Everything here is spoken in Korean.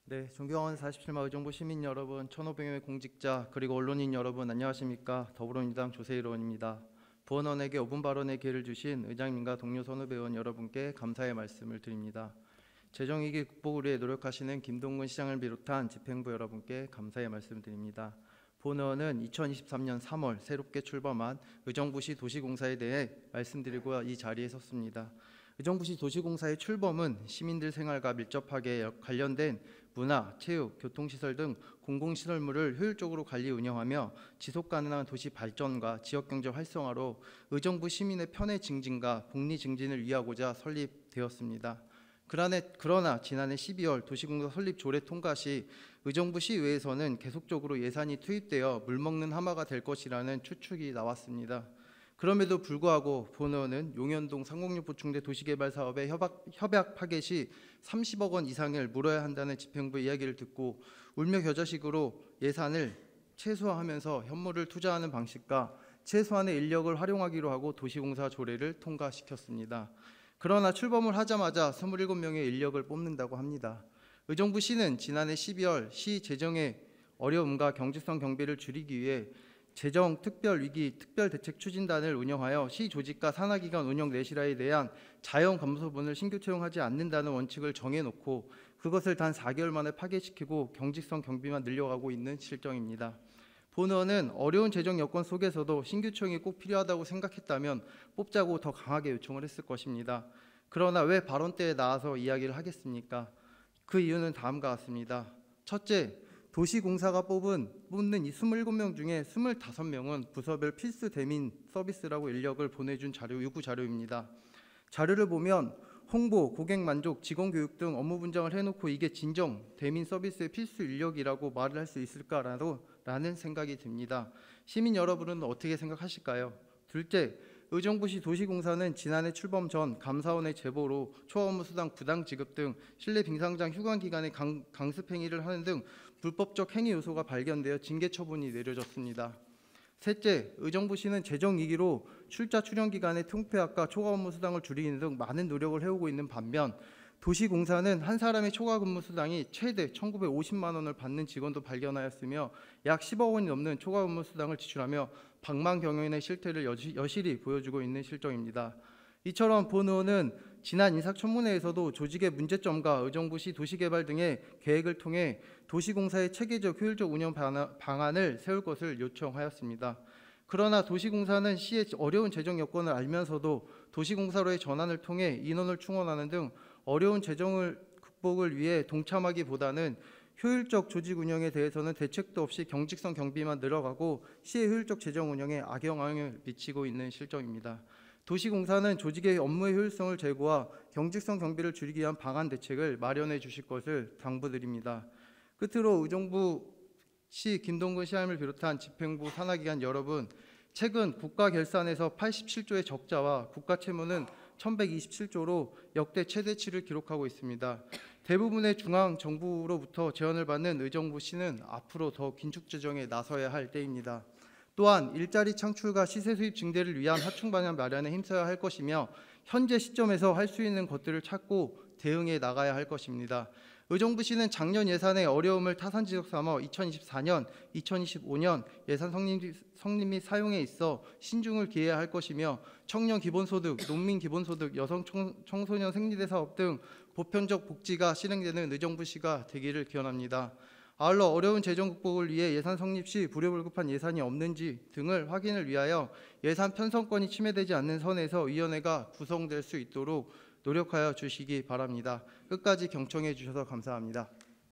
네, 존경하는 47마을정부 시민 여러분, 1,500명의 공직자 그리고 언론인 여러분 안녕하십니까? 더불어민주당 조세일 의원입니다. 부원원에게 5분 발언의 기회를 주신 의장님과 동료 선후배원 여러분께 감사의 말씀을 드립니다. 재정위기 극복을 위해 노력하시는 김동근 시장을 비롯한 집행부 여러분께 감사의 말씀드립니다. 본의원은 2023년 3월 새롭게 출범한 의정부시 도시공사에 대해 말씀드리고 이 자리에 섰습니다. 의정부시 도시공사의 출범은 시민들 생활과 밀접하게 관련된 문화, 체육, 교통시설 등 공공시설물을 효율적으로 관리 운영하며 지속가능한 도시 발전과 지역경제 활성화로 의정부 시민의 편의 증진과 복리 증진을 위하고자 설립되었습니다. 그러나 지난해 12월 도시공사 설립 조례 통과 시 의정부 시의회에서는 계속적으로 예산이 투입되어 물먹는 하마가 될 것이라는 추측이 나왔습니다. 그럼에도 불구하고 본의원은 용현동 상공역 보충대 도시개발 사업의 협약 파괴 시 30억 원 이상을 물어야 한다는 집행부 이야기를 듣고 울며 겨자식으로 예산을 최소화하면서 현물을 투자하는 방식과 최소한의 인력을 활용하기로 하고 도시공사 조례를 통과시켰습니다. 그러나 출범을 하자마자 27명의 인력을 뽑는다고 합니다. 의정부시는 지난해 12월 시 재정의 어려움과 경제성 경비를 줄이기 위해 재정 특별위기 특별대책추진단을 운영하여 시 조직과 산하기관 운영 내실화에 대한 자연 감소분을 신규 채용하지 않는다는 원칙을 정해놓고 그것을 단 4개월 만에 파괴시키고 경직성 경비만 늘려가고 있는 실정입니다. 본의원은 어려운 재정 여건 속에서도 신규 채용이 꼭 필요하다고 생각했다면 뽑자고 더 강하게 요청을 했을 것입니다. 그러나 왜 발언 때에 나와서 이야기를 하겠습니까? 그 이유는 다음과 같습니다. 첫째, 도시공사가 뽑는 이 27명 중에 25명은 부서별 필수 대민 서비스라고 인력을 보내준 요구 자료입니다. 자료를 보면 홍보, 고객 만족, 직원 교육 등 업무 분장을 해놓고 이게 진정 대민 서비스의 필수 인력이라고 말을 할 수 있을까라는 생각이 듭니다. 시민 여러분은 어떻게 생각하실까요? 둘째, 의정부시 도시공사는 지난해 출범 전 감사원의 제보로 초업무수당 부당 지급 등 실내 빙상장 휴관 기간에 강습 행위를 하는 등 불법적 행위 요소가 발견되어 징계 처분이 내려졌습니다. 셋째, 의정부시는 재정위기로 출자 출연 기간의 통폐합과 초과 업무 수당을 줄이는 등 많은 노력을 해오고 있는 반면 도시공사는 한 사람의 초과 근무 수당이 최대 1,950만 원을 받는 직원도 발견하였으며 약 10억 원이 넘는 초과 근무 수당을 지출하며 방만 경영의 실태를 여실히 보여주고 있는 실정입니다. 이처럼 본 의원은 지난 인사청문회에서도 조직의 문제점과 의정부시 도시개발 등의 계획을 통해 도시공사의 체계적 효율적 운영 방안을 세울 것을 요청하였습니다. 그러나 도시공사는 시의 어려운 재정 여건을 알면서도 도시공사로의 전환을 통해 인원을 충원하는 등 어려운 재정을 극복을 위해 동참하기보다는 효율적 조직 운영에 대해서는 대책도 없이 경직성 경비만 늘어가고 시의 효율적 재정 운영에 악영향을 미치고 있는 실정입니다. 도시공사는 조직의 업무의 효율성을 제고와 경직성 경비를 줄이기 위한 방안 대책을 마련해 주실 것을 당부드립니다. 끝으로 의정부시 김동근 시장을 비롯한 집행부 산하기관 여러분, 최근 국가 결산에서 87조의 적자와 국가 채무는 1127조로 역대 최대치를 기록하고 있습니다. 대부분의 중앙정부로부터 지원을 받는 의정부시는 앞으로 더 긴축 재정에 나서야 할 때입니다. 또한 일자리 창출과 시세 수입 증대를 위한 하충 방안 마련에 힘써야 할 것이며 현재 시점에서 할 수 있는 것들을 찾고 대응해 나가야 할 것입니다. 의정부시는 작년 예산의 어려움을 타산지적 삼아 2024년, 2025년 예산 성립 및 사용에 있어 신중을 기해야 할 것이며 청년 기본소득, 농민 기본소득, 여성 청소년 생리대 사업 등 보편적 복지가 실행되는 의정부시가 되기를 기원합니다. 아울러 어려운 재정 극복을 위해 예산 성립 시 불효불급한 예산이 없는지 등을 확인을 위하여 예산 편성권이 침해되지 않는 선에서 위원회가 구성될 수 있도록 노력하여 주시기 바랍니다. 끝까지 경청해 주셔서 감사합니다.